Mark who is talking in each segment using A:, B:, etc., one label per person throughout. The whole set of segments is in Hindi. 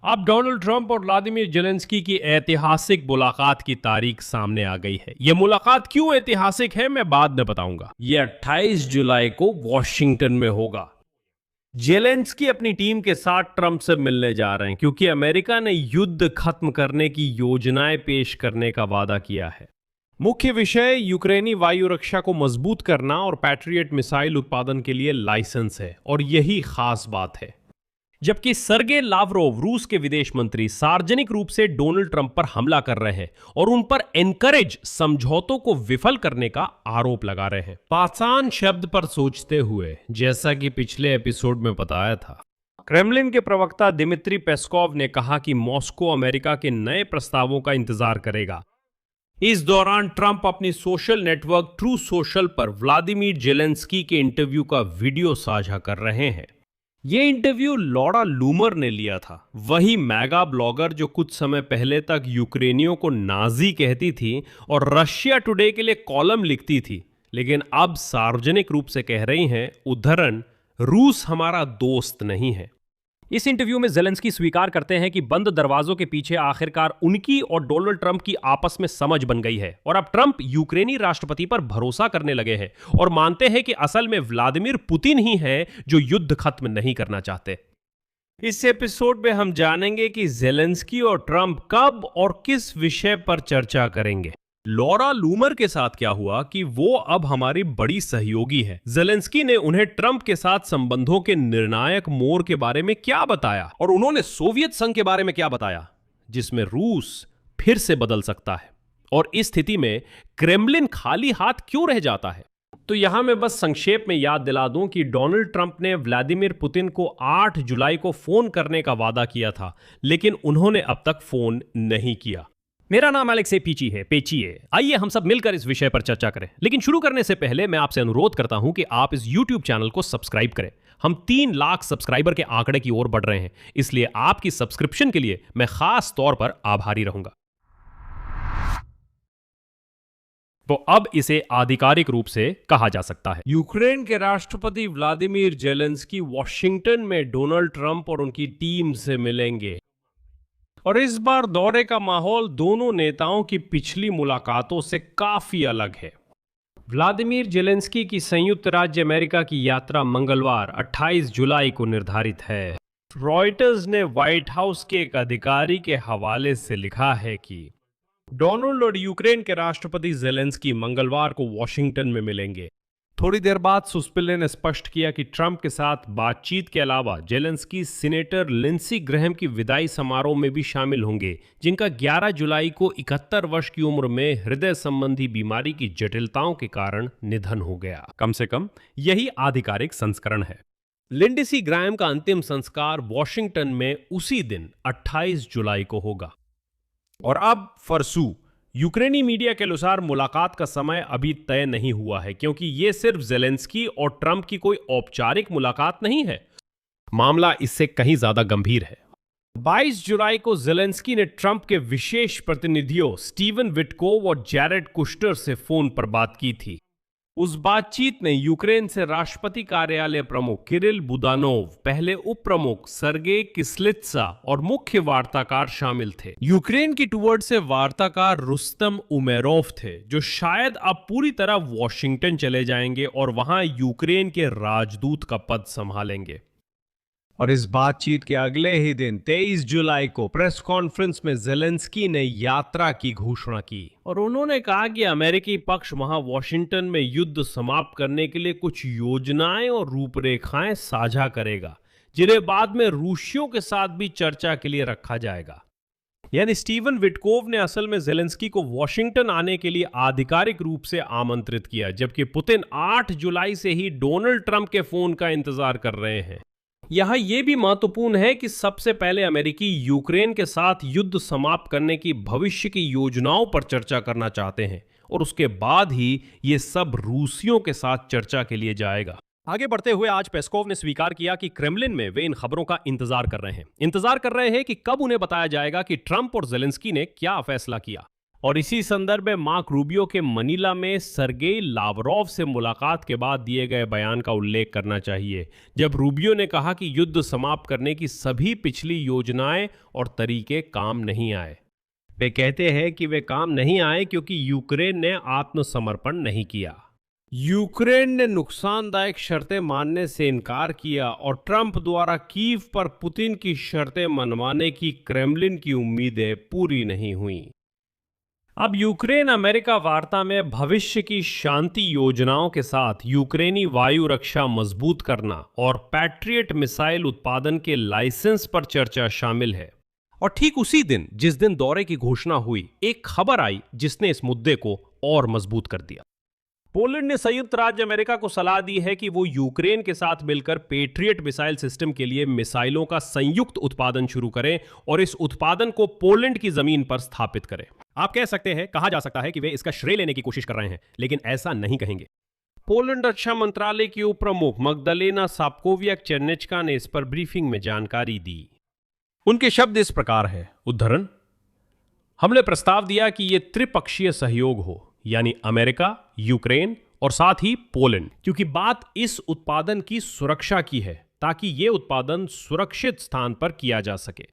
A: अब डोनाल्ड ट्रंप और व्लादिमीर जेलेंस्की की ऐतिहासिक मुलाकात की तारीख सामने आ गई है। यह मुलाकात क्यों ऐतिहासिक है मैं बाद में बताऊंगा। यह 28 जुलाई को वॉशिंगटन में होगा। जेलेंस्की अपनी टीम के साथ ट्रंप से मिलने जा रहे हैं क्योंकि अमेरिका ने युद्ध खत्म करने की योजनाएं पेश करने का वादा किया है। मुख्य विषय यूक्रेनी वायु रक्षा को मजबूत करना और पैट्रियट मिसाइल उत्पादन के लिए लाइसेंस है, और यही खास बात है। जबकि सर्गे लावरोव रूस के विदेश मंत्री सार्वजनिक रूप से डोनाल्ड ट्रंप पर हमला कर रहे हैं और उन पर एनकरेज समझौतों को विफल करने का आरोप लगा रहे हैं। पासान शब्द पर सोचते हुए, जैसा कि पिछले एपिसोड में बताया था, क्रेमलिन के प्रवक्ता दिमित्री पेस्कोव ने कहा कि मॉस्को अमेरिका के नए प्रस्तावों का इंतजार करेगा। इस दौरान ट्रंप अपनी सोशल नेटवर्क ट्रू सोशल पर व्लादिमीर जेलेंस्की के इंटरव्यू का वीडियो साझा कर रहे हैं। यह इंटरव्यू लॉरा लूमर ने लिया था, वही मैगा ब्लॉगर जो कुछ समय पहले तक यूक्रेनियों को नाजी कहती थी और रशिया टुडे के लिए कॉलम लिखती थी, लेकिन अब सार्वजनिक रूप से कह रही हैं, उद्धरण, रूस हमारा दोस्त नहीं है।
B: इस इंटरव्यू में जेलेंस्की स्वीकार करते हैं कि बंद दरवाजों के पीछे आखिरकार उनकी और डोनाल्ड ट्रंप की आपस में समझ बन गई है और अब ट्रंप यूक्रेनी राष्ट्रपति पर भरोसा करने लगे हैं और मानते हैं कि असल में व्लादिमीर पुतिन ही है जो युद्ध खत्म नहीं करना चाहते।
A: इस एपिसोड में हम जानेंगे कि जेलेंस्की और ट्रंप कब और किस विषय पर चर्चा करेंगे। लॉरा लूमर के साथ क्या हुआ कि वो अब हमारी बड़ी सहयोगी है। जेलेंस्की ने उन्हें ट्रंप के साथ संबंधों के निर्णायक मोड़ के बारे में क्या बताया और उन्होंने सोवियत संघ के बारे में क्या बताया, जिसमें रूस फिर से बदल सकता है। और इस स्थिति में क्रेमलिन खाली हाथ क्यों रह जाता है। तो यहां मैं बस संक्षेप में याद दिला दूं कि डोनाल्ड ट्रंप ने व्लादिमीर पुतिन को 8 जुलाई को फोन करने का वादा किया था, लेकिन उन्होंने अब तक फोन नहीं किया।
B: मेरा नाम एलेक्से पेचिए। आइए हम सब मिलकर इस विषय पर चर्चा करें। लेकिन शुरू करने से पहले मैं आपसे अनुरोध करता हूं कि आप इस YouTube चैनल को सब्सक्राइब करें। हम 3 लाख सब्सक्राइबर के आंकड़े की ओर बढ़ रहे हैं, इसलिए आपकी सब्सक्रिप्शन के लिए मैं खास तौर पर आभारी रहूंगा। तो अब इसे आधिकारिक रूप से कहा जा सकता है।
A: यूक्रेन के राष्ट्रपति व्लादिमीर जेलेंस्की वॉशिंगटन में डोनाल्ड ट्रंप और उनकी टीम से मिलेंगे, और इस बार दौरे का माहौल दोनों नेताओं की पिछली मुलाकातों से काफी अलग है। व्लादिमीर जेलेंस्की की संयुक्त राज्य अमेरिका की यात्रा मंगलवार 28 जुलाई को निर्धारित है। रॉयटर्स ने व्हाइट हाउस के एक अधिकारी के हवाले से लिखा है कि डोनाल्ड और यूक्रेन के राष्ट्रपति जेलेंस्की मंगलवार को वॉशिंगटन में मिलेंगे। थोड़ी देर बाद सुस्पिल्ले ने स्पष्ट किया कि ट्रंप के साथ बातचीत के अलावा जेलेंस्की सीनेटर लिंडसे ग्रैहम की विदाई समारोह में भी शामिल होंगे, जिनका 11 जुलाई को 71 वर्ष की उम्र में हृदय संबंधी बीमारी की जटिलताओं के कारण निधन हो गया।
B: कम से कम यही आधिकारिक संस्करण है।
A: लिंडसे ग्रैहम का अंतिम संस्कार वॉशिंगटन में उसी दिन 28 जुलाई को होगा। और अब फरसू यूक्रेनी मीडिया के अनुसार मुलाकात का समय अभी तय नहीं हुआ है, क्योंकि यह सिर्फ जेलेंस्की और ट्रंप की कोई औपचारिक मुलाकात नहीं है। मामला इससे कहीं ज्यादा गंभीर है। 22 जुलाई को जेलेंस्की ने ट्रंप के विशेष प्रतिनिधियों स्टीवन विटकोव और जैरेड कुश्टर से फोन पर बात की थी। उस बातचीत में यूक्रेन से राष्ट्रपति कार्यालय प्रमुख किरिल बुदानोव, पहले उप प्रमुख सर्गे किस्लित्सा और मुख्य वार्ताकार शामिल थे। यूक्रेन की टूवर्ड से वार्ताकार रुस्तम उमेरोव थे, जो शायद अब पूरी तरह वॉशिंगटन चले जाएंगे और वहां यूक्रेन के राजदूत का पद संभालेंगे। और इस बातचीत के अगले ही दिन 23 जुलाई को प्रेस कॉन्फ्रेंस में जेलेंस्की ने यात्रा की घोषणा की और उन्होंने कहा कि अमेरिकी पक्ष वहां वॉशिंगटन में युद्ध समाप्त करने के लिए कुछ योजनाएं और रूपरेखाएं साझा करेगा, जिन्हें बाद में रूसियों के साथ भी चर्चा के लिए रखा जाएगा। यानी स्टीवन विटकोव ने असल में जेलेंस्की को वॉशिंगटन आने के लिए आधिकारिक रूप से आमंत्रित किया, जबकि पुतिन 8 जुलाई से ही डोनाल्ड ट्रंप के फोन का इंतजार कर रहे हैं। यहां यह भी महत्वपूर्ण है कि सबसे पहले अमेरिकी यूक्रेन के साथ युद्ध समाप्त करने की भविष्य की योजनाओं पर चर्चा करना चाहते हैं, और उसके बाद ही ये सब रूसियों के साथ चर्चा के लिए जाएगा।
B: आगे बढ़ते हुए आज पेस्कोव ने स्वीकार किया कि क्रेमलिन में वे इन खबरों का इंतजार कर रहे हैं कि कब उन्हें बताया जाएगा कि ट्रंप और जेलेंस्की ने क्या फैसला किया।
A: और इसी संदर्भ में मार्क रूबियो के मनीला में सरगेई लावरोव से मुलाकात के बाद दिए गए बयान का उल्लेख करना चाहिए, जब रूबियो ने कहा कि युद्ध समाप्त करने की सभी पिछली योजनाएं और तरीके काम नहीं आए। वे कहते हैं कि वे काम नहीं आए क्योंकि यूक्रेन ने आत्मसमर्पण नहीं किया। यूक्रेन ने नुकसानदायक शर्तें मानने से इनकार किया और ट्रंप द्वारा कीव पर पुतिन की शर्तें मनवाने की क्रेमलिन की उम्मीदें पूरी नहीं हुईं। अब यूक्रेन अमेरिका वार्ता में भविष्य की शांति योजनाओं के साथ यूक्रेनी वायु रक्षा मजबूत करना और पैट्रियट मिसाइल उत्पादन के लाइसेंस पर चर्चा शामिल है। और ठीक उसी दिन जिस दिन दौरे की घोषणा हुई, एक खबर आई जिसने इस मुद्दे को और मजबूत कर दिया। पोलैंड ने संयुक्त राज्य अमेरिका को सलाह दी है कि वो यूक्रेन के साथ मिलकर पेट्रियट मिसाइल सिस्टम के लिए मिसाइलों का संयुक्त उत्पादन शुरू करें और इस उत्पादन को पोलैंड की जमीन पर स्थापित करें। आप कह सकते हैं, कहा जा सकता है कि वे इसका श्रेय लेने की कोशिश कर रहे हैं, लेकिन ऐसा नहीं कहेंगे। पोलैंड रक्षा मंत्रालय की उप प्रमुख मगदलेना साप्कोवियाक-चेर्नेचका ने इस पर ब्रीफिंग में जानकारी दी। उनके शब्द इस प्रकार है, उद्धरण, हमने प्रस्ताव दिया कि यह त्रिपक्षीय सहयोग हो, यानी अमेरिका, यूक्रेन और साथ ही पोलैंड, क्योंकि बात इस उत्पादन की सुरक्षा की है ताकि यह उत्पादन सुरक्षित स्थान पर किया जा सके।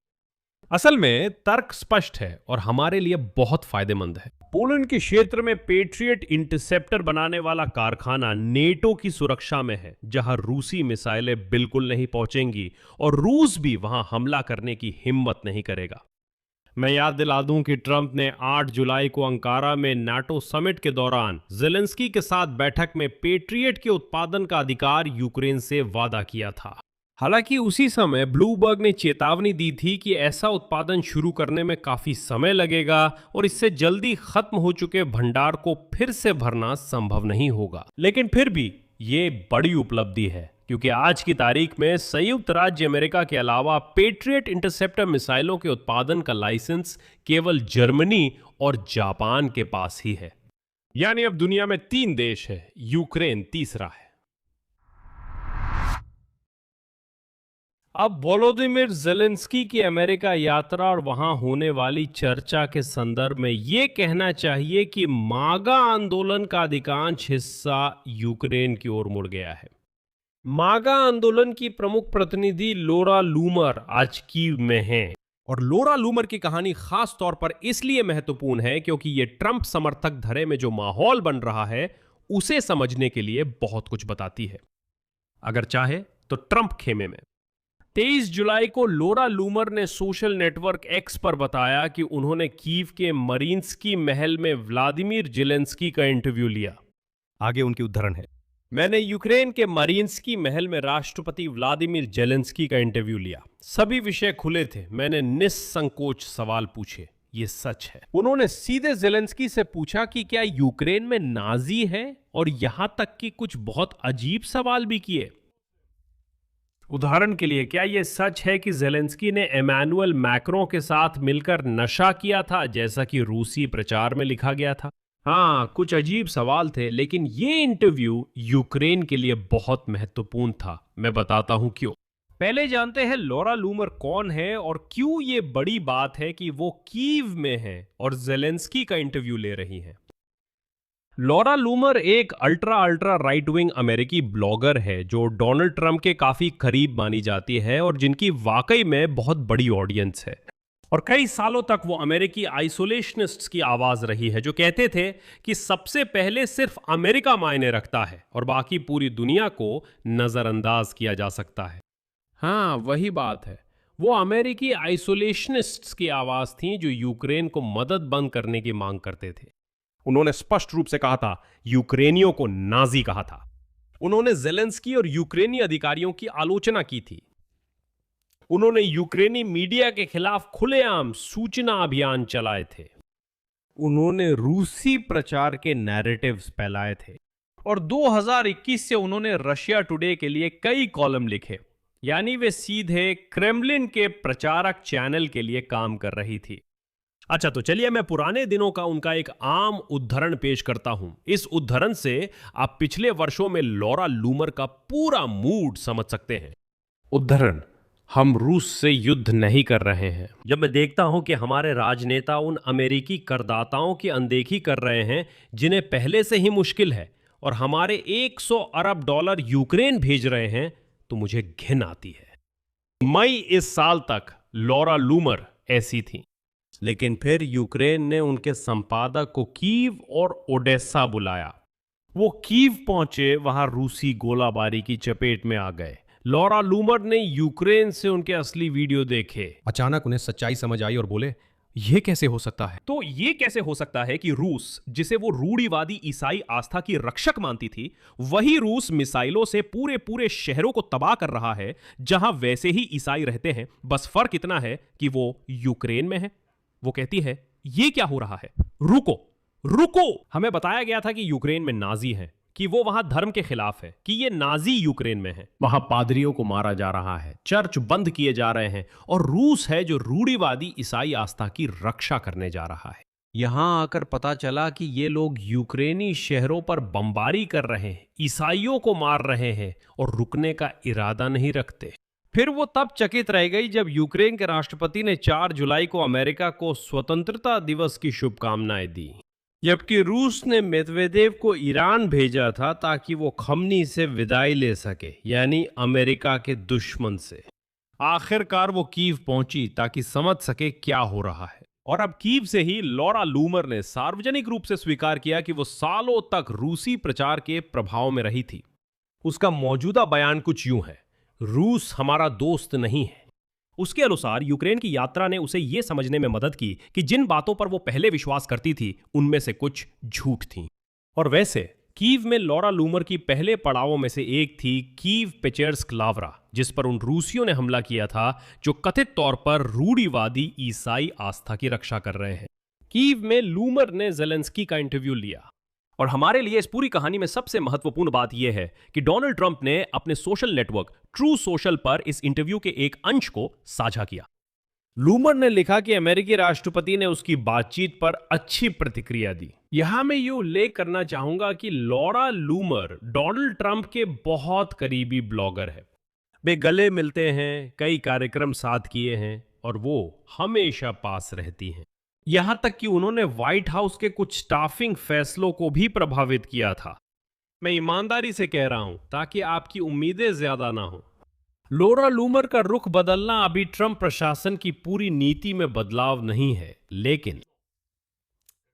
A: असल में तर्क स्पष्ट है और हमारे लिए बहुत फायदेमंद है। पोलैंड के क्षेत्र में पेट्रियट इंटरसेप्टर बनाने वाला कारखाना नेटो की सुरक्षा में है, जहां रूसी मिसाइलें बिल्कुल नहीं पहुंचेंगी और रूस भी वहां हमला करने की हिम्मत नहीं करेगा। मैं याद दिला दूं कि ट्रंप ने 8 जुलाई को अंकारा में नाटो समिट के दौरान ज़ेलेंस्की के साथ बैठक में पेट्रियट के उत्पादन का अधिकार यूक्रेन से वादा किया था। हालांकि उसी समय ब्लूमबर्ग ने चेतावनी दी थी कि ऐसा उत्पादन शुरू करने में काफी समय लगेगा और इससे जल्दी खत्म हो चुके भंडार को फिर से भरना संभव नहीं होगा। लेकिन फिर भी ये बड़ी उपलब्धि है, क्योंकि आज की तारीख में संयुक्त राज्य अमेरिका के अलावा पेट्रियट इंटरसेप्टर मिसाइलों के उत्पादन का लाइसेंस केवल जर्मनी और जापान के पास ही है। यानी अब दुनिया में 3 देश है, यूक्रेन तीसरा है। अब वोलोदिमिर ज़ेलेंस्की की अमेरिका यात्रा और वहां होने वाली चर्चा के संदर्भ में यह कहना चाहिए कि मागा आंदोलन का अधिकांश हिस्सा यूक्रेन की ओर मुड़ गया है। मागा आंदोलन की प्रमुख प्रतिनिधि लोरा लूमर आज कीव में हैं और लोरा लूमर की कहानी खास तौर पर इसलिए महत्वपूर्ण है क्योंकि यह ट्रंप समर्थक धड़े में जो माहौल बन रहा है उसे समझने के लिए बहुत कुछ बताती है। अगर चाहे तो ट्रंप खेमे में 23 जुलाई को लोरा लूमर ने सोशल नेटवर्क एक्स पर बताया कि उन्होंने कीव के मरीन्स्की महल में व्लादिमीर ज़ेलेंस्की का इंटरव्यू लिया। आगे उनकी उद्धरण है, मैंने यूक्रेन के मरीन्स्की महल में राष्ट्रपति व्लादिमीर ज़ेलेंस्की का इंटरव्यू लिया। सभी विषय खुले थे, मैंने निस्संकोच सवाल पूछे, ये सच है। उन्होंने सीधे ज़ेलेंस्की से पूछा कि क्या यूक्रेन में नाजी है और यहां तक कि कुछ बहुत अजीब सवाल भी किए। उदाहरण के लिए, क्या यह सच है कि ज़ेलेंस्की ने इमैनुअल मैक्रों के साथ मिलकर नशा किया था, जैसा कि रूसी प्रचार में लिखा गया था? हाँ, कुछ अजीब सवाल थे, लेकिन ये इंटरव्यू यूक्रेन के लिए बहुत महत्वपूर्ण था। मैं बताता हूं क्यों। पहले जानते हैं लोरा लूमर कौन है और क्यों ये बड़ी बात है कि वो कीव में है और ज़ेलेंस्की का इंटरव्यू ले रही हैं। लोरा लूमर एक अल्ट्रा राइट विंग अमेरिकी ब्लॉगर है जो डोनाल्ड ट्रंप के काफी करीब मानी जाती है और जिनकी वाकई में बहुत बड़ी ऑडियंस है। और कई सालों तक वो अमेरिकी आइसोलेशनिस्ट्स की आवाज रही है जो कहते थे कि सबसे पहले सिर्फ अमेरिका मायने रखता है और बाकी पूरी दुनिया को नजरअंदाज किया जा सकता है। हाँ, वही बात है। वो अमेरिकी आइसोलेशनिस्ट्स की आवाज थी जो यूक्रेन को मदद बंद करने की मांग करते थे। उन्होंने स्पष्ट रूप से कहा था, यूक्रेनियों को नाजी कहा था। उन्होंने ज़ेलेंस्की और यूक्रेनी अधिकारियों की आलोचना की थी। उन्होंने यूक्रेनी मीडिया के खिलाफ खुलेआम सूचना अभियान चलाए थे। उन्होंने रूसी प्रचार के नैरेटिव्स फैलाए थे और 2021 से उन्होंने रशिया टुडे के लिए कई कॉलम लिखे। यानी वे सीधे क्रेमलिन के प्रचारक चैनल के लिए काम कर रही थी। अच्छा, तो चलिए मैं पुराने दिनों का उनका एक आम उद्धरण पेश करता हूं। इस उद्धरण से आप पिछले वर्षों में लोरा लूमर का पूरा मूड समझ सकते हैं। उद्धरण,
B: हम रूस से युद्ध नहीं कर रहे हैं। जब मैं देखता हूं कि हमारे राजनेता उन अमेरिकी करदाताओं की अनदेखी कर रहे हैं जिन्हें पहले से ही मुश्किल है, और हमारे 100 अरब डॉलर यूक्रेन भेज रहे हैं, तो मुझे घिन आती है। मई इस साल तक लॉरा लूमर ऐसी थी, लेकिन फिर यूक्रेन ने उनके संपादक को कीव और ओडेसा बुलाया। वो कीव पहुंचे, वहां रूसी गोलाबारी की चपेट में आ गए। लॉरा लूमर ने यूक्रेन से उनके असली वीडियो देखे।
A: अचानक उन्हें सच्चाई समझ आई और बोले, यह कैसे हो सकता है?
B: तो ये कैसे हो सकता है कि रूस, जिसे वो रूढ़िवादी ईसाई आस्था की रक्षक मानती थी, वही रूस मिसाइलों से पूरे पूरे शहरों को तबाह कर रहा है जहां वैसे ही ईसाई रहते हैं। बस फर्क इतना है कि वो यूक्रेन में है। वो कहती है, ये क्या हो रहा है? रुको रुको, हमें बताया गया था कि यूक्रेन में नाजी हैं, कि वो वहां धर्म के खिलाफ है, कि ये नाजी यूक्रेन में है। वहां पादरियों को मारा जा रहा है, चर्च बंद किए जा रहे हैं, और रूस है जो रूढ़िवादी ईसाई आस्था की रक्षा करने जा रहा है। यहां आकर पता चला कि ये लोग यूक्रेनी शहरों पर बमबारी कर रहे हैं, ईसाइयों को मार रहे हैं और रुकने का इरादा नहीं रखते। फिर वो तब चकित रह गई जब यूक्रेन के राष्ट्रपति ने 4 जुलाई को अमेरिका को स्वतंत्रता दिवस की शुभकामनाएं दी, जबकि रूस ने मेदवेदेव को ईरान भेजा था ताकि वो खमनी से विदाई ले सके, यानी अमेरिका के दुश्मन से। आखिरकार वो कीव पहुंची ताकि समझ सके क्या हो रहा है। और अब कीव से ही लॉरा लूमर ने सार्वजनिक रूप से स्वीकार किया कि वो सालों तक रूसी प्रचार के प्रभाव में रही थी। उसका मौजूदा बयान कुछ यूं है, रूस हमारा दोस्त नहीं है। उसके अनुसार यूक्रेन की यात्रा ने उसे यह समझने में मदद की कि जिन बातों पर वो पहले विश्वास करती थी उनमें से कुछ झूठ थीं। और वैसे कीव में लॉरा लूमर की पहले पड़ावों में से एक थी कीव पेचेर्स्क लावरा, जिस पर उन रूसियों ने हमला किया था जो कथित तौर पर रूढ़िवादी ईसाई आस्था की रक्षा कर रहे हैं। कीव में लूमर ने ज़ेलेंस्की का इंटरव्यू लिया, और हमारे लिए इस पूरी कहानी में सबसे महत्वपूर्ण बात यह है कि डोनाल्ड ट्रंप ने अपने सोशल नेटवर्क ट्रू सोशल पर इस इंटरव्यू के एक अंश को साझा किया। लूमर ने लिखा कि अमेरिकी राष्ट्रपति ने उसकी बातचीत पर अच्छी प्रतिक्रिया दी। यहां मैं ये उल्लेख करना चाहूंगा कि लॉरा लूमर डोनाल्ड ट्रंप के बहुत करीबी ब्लॉगर है। वे गले मिलते हैं, कई कार्यक्रम साथ किए हैं, और वो हमेशा पास रहती हैं। यहां तक कि उन्होंने व्हाइट हाउस के कुछ स्टाफिंग फैसलों को भी प्रभावित किया था। मैं ईमानदारी से कह रहा हूं ताकि आपकी उम्मीदें ज्यादा ना हो। लॉरा लूमर का रुख बदलना अभी ट्रंप प्रशासन की पूरी नीति में बदलाव नहीं है, लेकिन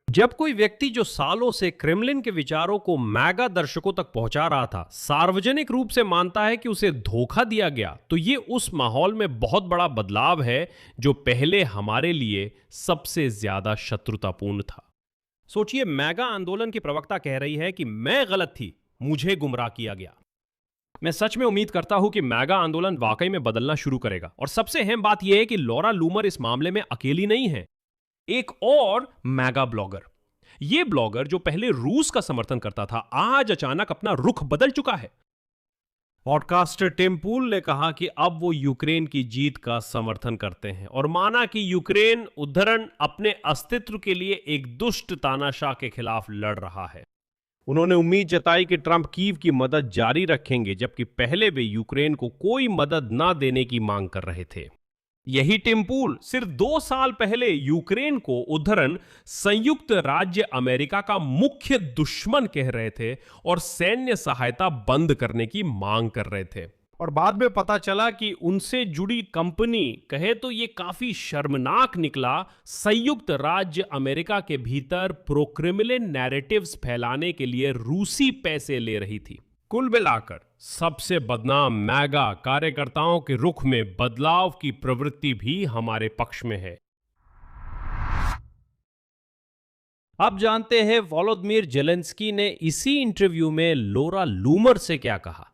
B: जब कोई व्यक्ति जो सालों से क्रेमलिन के विचारों को मैगा दर्शकों तक पहुंचा रहा था सार्वजनिक रूप से मानता है कि उसे धोखा दिया गया, तो ये उस माहौल में बहुत बड़ा बदलाव है जो पहले हमारे लिए सबसे ज्यादा शत्रुतापूर्ण था। सोचिए, मैगा आंदोलन की प्रवक्ता कह रही है कि मैं गलत थी, मुझे गुमराह किया गया। मैं सच में उम्मीद करता हूं कि मैगा आंदोलन वाकई में बदलना शुरू करेगा। और सबसे अहम बात यह है कि लॉरा लूमर इस मामले में अकेली नहीं है। एक और मैगा ब्लॉगर, यह ब्लॉगर जो पहले रूस का समर्थन करता था, आज अचानक अपना रुख बदल चुका है। पॉडकास्टर टिम पूल ने कहा कि अब वो यूक्रेन की जीत का समर्थन करते हैं और माना कि यूक्रेन उद्धरण अपने अस्तित्व के लिए एक दुष्ट तानाशाह के खिलाफ लड़ रहा है। उन्होंने उम्मीद जताई कि ट्रंप कीव की मदद जारी रखेंगे, जबकि पहले वे यूक्रेन को कोई मदद ना देने की मांग कर रहे थे। यही टिम पूल सिर्फ 2 साल पहले यूक्रेन को उद्धरण संयुक्त राज्य अमेरिका का मुख्य दुश्मन कह रहे थे और सैन्य सहायता बंद करने की मांग कर रहे थे। और बाद में पता चला कि उनसे जुड़ी कंपनी, कहे तो ये काफी शर्मनाक निकला, संयुक्त राज्य अमेरिका के भीतर प्रो-क्रेमलिन नैरेटिव्स फैलाने के लिए रूसी पैसे ले रही थी। कुल मिलाकर सबसे बदनाम मैगा कार्यकर्ताओं के रुख में बदलाव की प्रवृत्ति भी हमारे पक्ष में है। अब जानते हैं वोलोदिमीर ज़ेलेंस्की ने इसी इंटरव्यू में लॉरा लूमर से क्या कहा।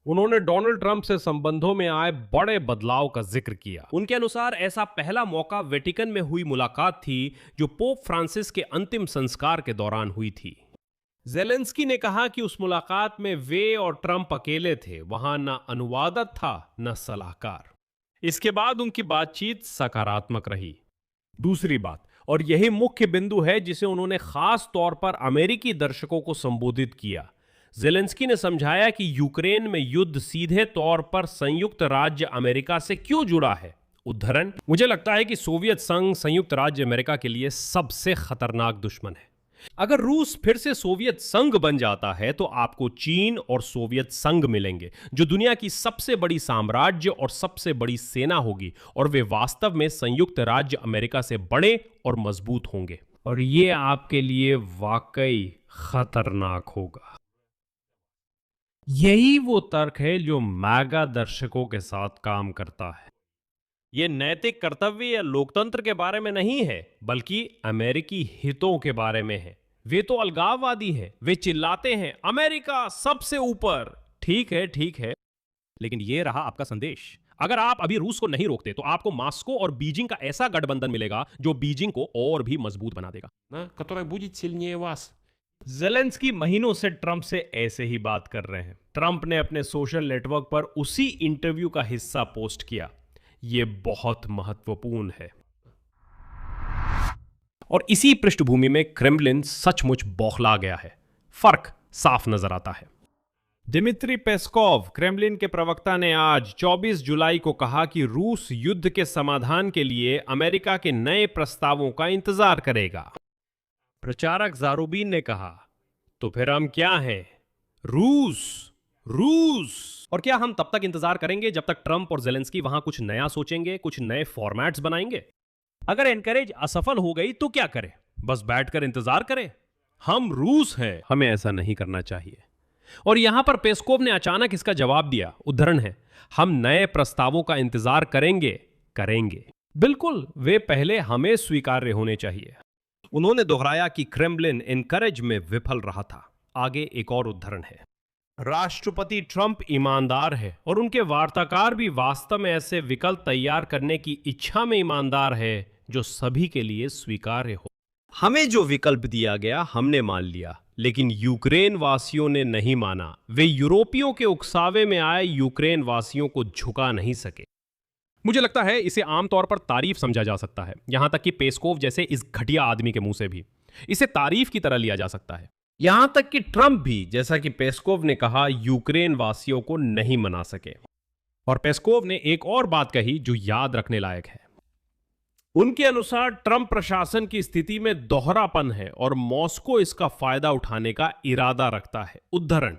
B: उन्होंने डोनाल्ड ट्रंप से संबंधों में आए बड़े बदलाव का जिक्र किया। उनके अनुसार ऐसा पहला मौका वेटिकन में हुई मुलाकात थी जो पोप फ्रांसिस के अंतिम संस्कार के दौरान हुई थी। ज़ेलेंस्की ने कहा कि उस मुलाकात में वे और ट्रंप अकेले थे, वहां न अनुवादक था न सलाहकार। इसके बाद उनकी बातचीत सकारात्मक रही। दूसरी बात, और यही मुख्य बिंदु है जिसे उन्होंने खास तौर पर अमेरिकी दर्शकों को संबोधित किया,
A: जेलेंस्की ने समझाया कि यूक्रेन में युद्ध सीधे तौर पर संयुक्त राज्य अमेरिका से क्यों जुड़ा है। उद्धरण, मुझे लगता है कि सोवियत संघ संयुक्त राज्य अमेरिका के लिए सबसे खतरनाक दुश्मन है। अगर रूस फिर से सोवियत संघ बन जाता है तो आपको चीन और सोवियत संघ मिलेंगे, जो दुनिया की सबसे बड़ी साम्राज्य और सबसे बड़ी सेना होगी, और वे वास्तव में संयुक्त राज्य अमेरिका से बड़े और मजबूत होंगे, और ये आपके लिए वाकई खतरनाक होगा। यही वो तर्क है जो मैगा दर्शकों के साथ काम करता है। ये नैतिक कर्तव्य या लोकतंत्र के बारे में नहीं है, बल्कि अमेरिकी हितों के बारे में है। वे तो अलगाववादी हैं, वे चिल्लाते हैं अमेरिका सबसे ऊपर। ठीक है, लेकिन ये रहा आपका संदेश। अगर आप अभी रूस को नहीं रोकते तो आपको मॉस्को और बीजिंग का ऐसा गठबंधन मिलेगा जो बीजिंग को और भी मजबूत बना देगा,
C: которая будет सильнее вас।
A: जेलेंस्की महीनों से ट्रंप से ऐसे ही बात कर रहे हैं। ट्रंप ने अपने सोशल नेटवर्क पर उसी इंटरव्यू का हिस्सा पोस्ट किया। यह बहुत महत्वपूर्ण है। और इसी पृष्ठभूमि में क्रेमलिन सचमुच बौखला गया है। फर्क साफ नजर आता है। दिमित्री पेस्कोव, क्रेमलिन के प्रवक्ता, ने आज 24 जुलाई को कहा कि रूस युद्ध के समाधान के लिए अमेरिका के नए प्रस्तावों का इंतजार करेगा। प्रचारक जारूबीन ने कहा, तो फिर हम क्या हैं? रूस। और क्या हम तब तक इंतजार करेंगे जब तक ट्रंप और जेलेंस्की वहां कुछ नया सोचेंगे, कुछ नए फॉर्मेट्स बनाएंगे? अगर एनकरेज असफल हो गई तो क्या करें? बस बैठकर इंतजार करें? हम रूस हैं, हमें ऐसा नहीं करना चाहिए। और यहां पर पेस्कोव ने अचानक इसका जवाब दिया। उद्धरण है, हम नए प्रस्तावों का इंतजार करेंगे। बिल्कुल, वे पहले हमें स्वीकार्य होने चाहिए। उन्होंने दोहराया कि क्रेमलिन एनकरेज में विफल रहा था। आगे एक और उद्धरण है, राष्ट्रपति ट्रंप ईमानदार है और उनके वार्ताकार भी वास्तव में ऐसे विकल्प तैयार करने की इच्छा में ईमानदार है जो सभी के लिए स्वीकार्य हो। हमें जो विकल्प दिया गया हमने मान लिया, लेकिन यूक्रेन वासियों ने नहीं माना। वे यूरोपियों के उकसावे में आए यूक्रेन वासियों को झुका नहीं सके। मुझे लगता है इसे आमतौर पर तारीफ समझा जा सकता है, यहां तक कि पेस्कोव जैसे इस घटिया आदमी के मुंह से भी इसे तारीफ की तरह लिया जा सकता है। यहां तक कि ट्रंप भी, जैसा कि पेस्कोव ने कहा, यूक्रेन वासियों को नहीं मना सके। और पेस्कोव ने एक और बात कही जो याद रखने लायक है। उनके अनुसार ट्रंप प्रशासन की स्थिति में दोहरापन है और मॉस्को इसका फायदा उठाने का इरादा रखता है। उद्धरण,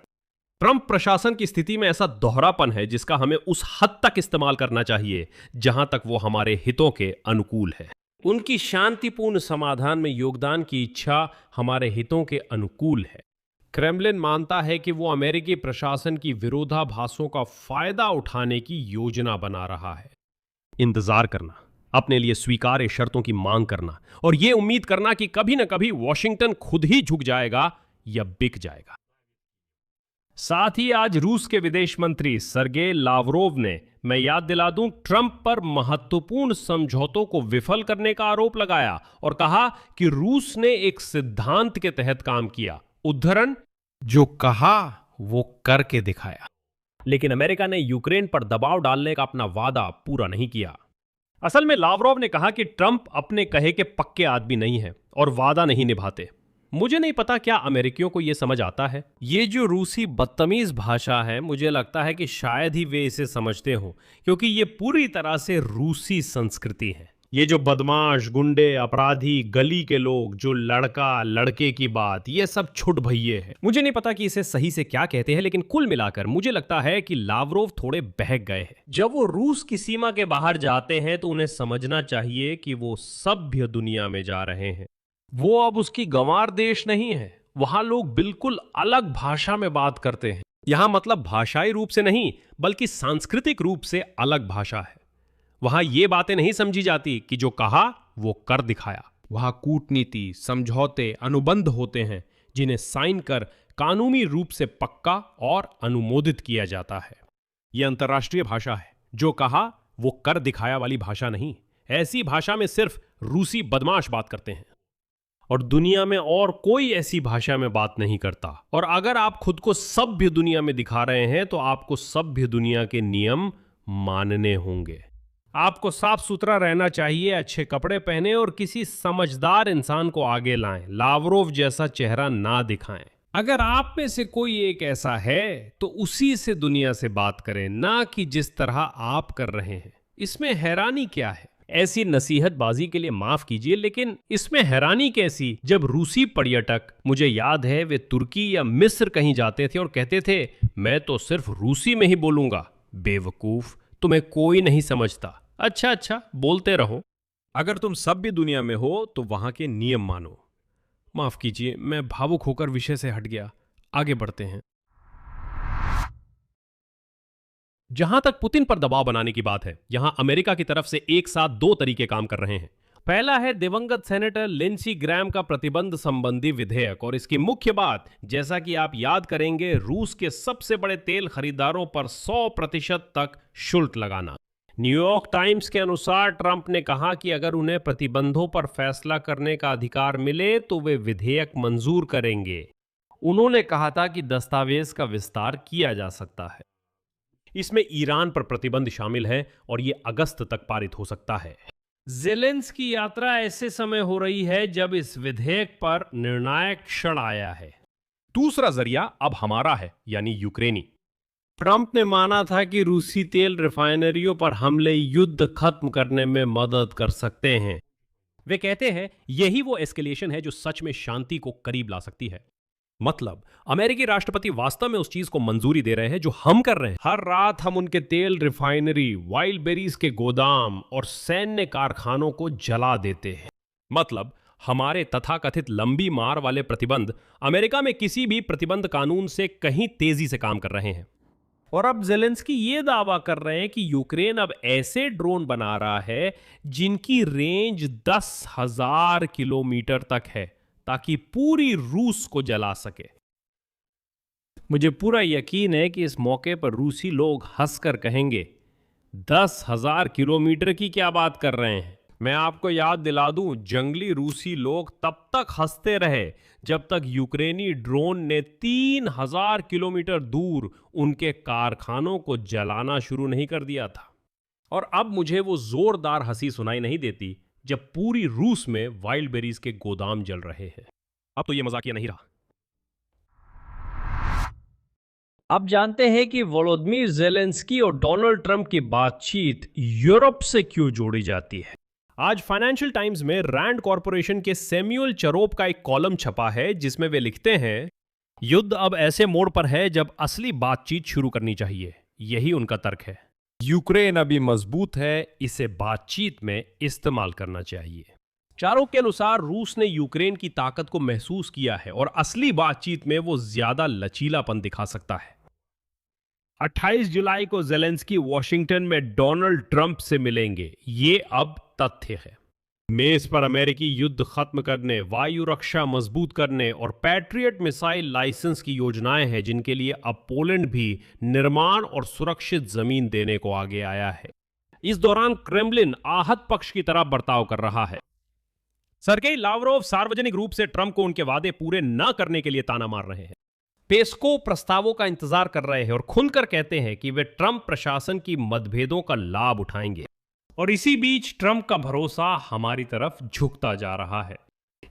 A: ट्रंप प्रशासन की स्थिति में ऐसा दोहरापन है जिसका हमें उस हद तक इस्तेमाल करना चाहिए जहां तक वो हमारे हितों के अनुकूल है। उनकी शांतिपूर्ण समाधान में योगदान की इच्छा हमारे हितों के अनुकूल है। क्रेमलिन मानता है कि वो अमेरिकी प्रशासन की विरोधाभासों का फायदा उठाने की योजना बना रहा है। इंतजार करना, अपने लिए स्वीकार्य शर्तों की मांग करना और यह उम्मीद करना कि कभी न कभी वॉशिंगटन खुद ही झुक जाएगा या बिक जाएगा। साथ ही आज रूस के विदेश मंत्री सर्गेई लावरोव ने, मैं याद दिला दूं, ट्रंप पर महत्वपूर्ण समझौतों को विफल करने का आरोप लगाया और कहा कि रूस ने एक सिद्धांत के तहत काम किया। उद्धरण, जो कहा वो करके दिखाया। लेकिन अमेरिका ने यूक्रेन पर दबाव डालने का अपना वादा पूरा नहीं किया। असल में लावरोव ने कहा कि ट्रंप अपने कहे के पक्के आदमी नहीं है और वादा नहीं निभाते। मुझे नहीं पता क्या अमेरिकियों को यह समझ आता है। ये जो रूसी बदतमीज भाषा है, मुझे लगता है कि शायद ही वे इसे समझते हों, क्योंकि ये पूरी तरह से रूसी संस्कृति है। ये जो बदमाश, गुंडे, अपराधी, गली के लोग, जो लड़का लड़के की बात, ये सब छुट भइये है। मुझे नहीं पता कि इसे सही से क्या कहते हैं, लेकिन कुल मिलाकर मुझे लगता है कि लावरोव थोड़े बहक गए हैं। जब वो रूस की सीमा के बाहर जाते हैं तो उन्हें समझना चाहिए कि वो सभ्य दुनिया में जा रहे हैं। वो अब उसकी गंवार देश नहीं है। वहां लोग बिल्कुल अलग भाषा में बात करते हैं। यहां मतलब भाषाई रूप से नहीं, बल्कि सांस्कृतिक रूप से अलग भाषा है। वहां ये बातें नहीं समझी जाती कि जो कहा वो कर दिखाया। वहां कूटनीति, समझौते, अनुबंध होते हैं जिन्हें साइन कर कानूनी रूप से पक्का और अनुमोदित किया जाता है। यह अंतर्राष्ट्रीय भाषा है। जो कहा वो कर दिखाया वाली भाषा नहीं। ऐसी भाषा में सिर्फ रूसी बदमाश बात करते हैं और दुनिया में और कोई ऐसी भाषा में बात नहीं करता। और अगर आप खुद को सभ्य दुनिया में दिखा रहे हैं तो आपको सभ्य दुनिया के नियम मानने होंगे। आपको साफ सुथरा रहना चाहिए, अच्छे कपड़े पहने और किसी समझदार इंसान को आगे लाएं। लावरोव जैसा चेहरा ना दिखाएं। अगर आप में से कोई एक ऐसा है तो उसी से दुनिया से बात करें, ना कि जिस तरह आप कर रहे हैं। इसमें हैरानी क्या है?
B: ऐसी नसीहतबाजी के लिए माफ कीजिए, लेकिन इसमें हैरानी कैसी जब रूसी पर्यटक, मुझे याद है वे तुर्की या मिस्र कहीं जाते थे और कहते थे मैं तो सिर्फ रूसी में ही बोलूंगा। बेवकूफ, तुम्हें कोई नहीं समझता। अच्छा, बोलते रहो।
A: अगर तुम सब भी दुनिया में हो तो वहां के नियम मानो। माफ कीजिए, मैं भावुक होकर विषय से हट गया। आगे बढ़ते हैं।
B: जहां तक पुतिन पर दबाव बनाने की बात है, यहां अमेरिका की तरफ से एक साथ दो तरीके काम कर रहे हैं। पहला है दिवंगत सेनेटर लिंडसी ग्रैम का प्रतिबंध संबंधी विधेयक, और इसकी मुख्य बात, जैसा कि आप याद करेंगे, रूस के सबसे बड़े तेल खरीदारों पर 100% तक शुल्क लगाना। न्यूयॉर्क टाइम्स के अनुसार ट्रंप ने कहा कि अगर उन्हें प्रतिबंधों पर फैसला करने का अधिकार मिले तो वे विधेयक मंजूर करेंगे। उन्होंने कहा था कि दस्तावेज का विस्तार किया जा सकता है। इसमें ईरान पर प्रतिबंध शामिल है और यह अगस्त तक पारित हो सकता है।
A: ज़ेलेंस्की की यात्रा ऐसे समय हो रही है जब इस विधेयक पर निर्णायक क्षण आया है।
B: दूसरा जरिया अब हमारा है, यानी यूक्रेनी।
A: ट्रंप ने माना था कि रूसी तेल रिफाइनरियों पर हमले युद्ध खत्म करने में मदद कर सकते हैं।
B: वे कहते हैं यही वो एस्केलेशन है जो सच में शांति को करीब ला सकती है। मतलब अमेरिकी राष्ट्रपति वास्तव में उस चीज को मंजूरी दे रहे हैं जो हम कर रहे हैं।
A: हर रात हम उनके तेल रिफाइनरी, वाइल्ड बेरीज के गोदाम और सैन्य कारखानों को जला देते हैं।
B: मतलब हमारे तथाकथित लंबी मार वाले प्रतिबंध अमेरिका में किसी भी प्रतिबंध कानून से कहीं तेजी से काम कर रहे हैं।
A: और अब ज़ेलेंस्की ये दावा कर रहे हैं कि यूक्रेन अब ऐसे ड्रोन बना रहा है जिनकी रेंज 10,000 किलोमीटर तक है, ताकि पूरी रूस को जला सके। मुझे पूरा यकीन है कि इस मौके पर रूसी लोग हंसकर कहेंगे, 10,000 किलोमीटर की क्या बात कर रहे हैं। मैं आपको याद दिला दूं, जंगली रूसी लोग तब तक हंसते रहे जब तक यूक्रेनी ड्रोन ने 3,000 किलोमीटर दूर उनके कारखानों को जलाना शुरू नहीं कर दिया था। और अब मुझे वो जोरदार हंसी सुनाई नहीं देती जब पूरी रूस में वाइल्ड बेरीज के गोदाम जल रहे हैं।
B: अब तो ये मजाकिया नहीं रहा।
A: अब जानते हैं कि वोलोदिमीर ज़ेलेंस्की और डोनाल्ड ट्रंप की बातचीत यूरोप से क्यों जोड़ी जाती है।
B: आज फाइनेंशियल टाइम्स में रैंड कॉरपोरेशन के सैमुअल चरोप का एक कॉलम छपा है जिसमें वे लिखते हैं, युद्ध अब ऐसे मोड़ पर है जब असली बातचीत शुरू करनी चाहिए। यही उनका तर्क है।
A: यूक्रेन अभी मजबूत है, इसे बातचीत में इस्तेमाल करना चाहिए।
B: चारों के अनुसार रूस ने यूक्रेन की ताकत को महसूस किया है और असली बातचीत में वो ज्यादा लचीलापन दिखा सकता है।
A: 28 जुलाई को ज़ेलेंस्की वॉशिंगटन में डोनाल्ड ट्रंप से मिलेंगे, ये अब तथ्य है। मेज पर अमेरिकी युद्ध खत्म करने, वायु रक्षा मजबूत करने और पैट्रियट मिसाइल लाइसेंस की योजनाएं हैं जिनके लिए अब पोलैंड भी निर्माण और सुरक्षित जमीन देने को आगे आया है। इस दौरान क्रेमलिन आहत पक्ष की तरह बर्ताव कर रहा है।
B: सर्गेई लावरोव सार्वजनिक रूप से ट्रंप को उनके वादे पूरे न करने के लिए ताना मार रहे हैं।
A: पेस्को प्रस्तावों का इंतजार कर रहे हैं और खुलकर कहते हैं कि वे ट्रंप प्रशासन की मतभेदों का लाभ उठाएंगे। और इसी बीच ट्रंप का भरोसा हमारी तरफ झुकता जा रहा है,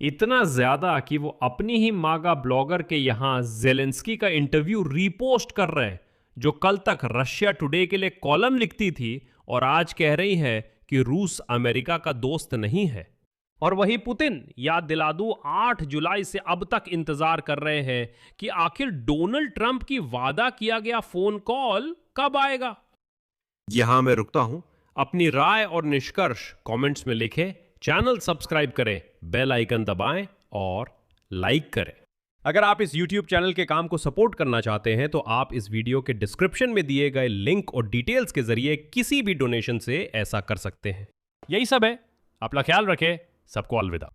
A: इतना ज्यादा कि वो अपनी ही मागा ब्लॉगर के यहां ज़ेलेंस्की का इंटरव्यू रीपोस्ट कर रहे हैं, जो कल तक रशिया टुडे के लिए कॉलम लिखती थी और आज कह रही है कि रूस अमेरिका का दोस्त नहीं है। और वही पुतिन, याद दिला दूं, 8 जुलाई से अब तक इंतजार कर रहे हैं कि आखिर डोनाल्ड ट्रंप की वादा किया गया फोन कॉल कब आएगा। यहां मैं रुकता हूं। अपनी राय और निष्कर्ष कमेंट्स में लिखें, चैनल सब्सक्राइब करें, बेल आइकन दबाएं और लाइक करें।
B: अगर आप इस YouTube चैनल के काम को सपोर्ट करना चाहते हैं तो आप इस वीडियो के डिस्क्रिप्शन में दिए गए लिंक और डिटेल्स के जरिए किसी भी डोनेशन से ऐसा कर सकते हैं।
A: यही सब है। अपना ख्याल रखें। सबको अलविदा।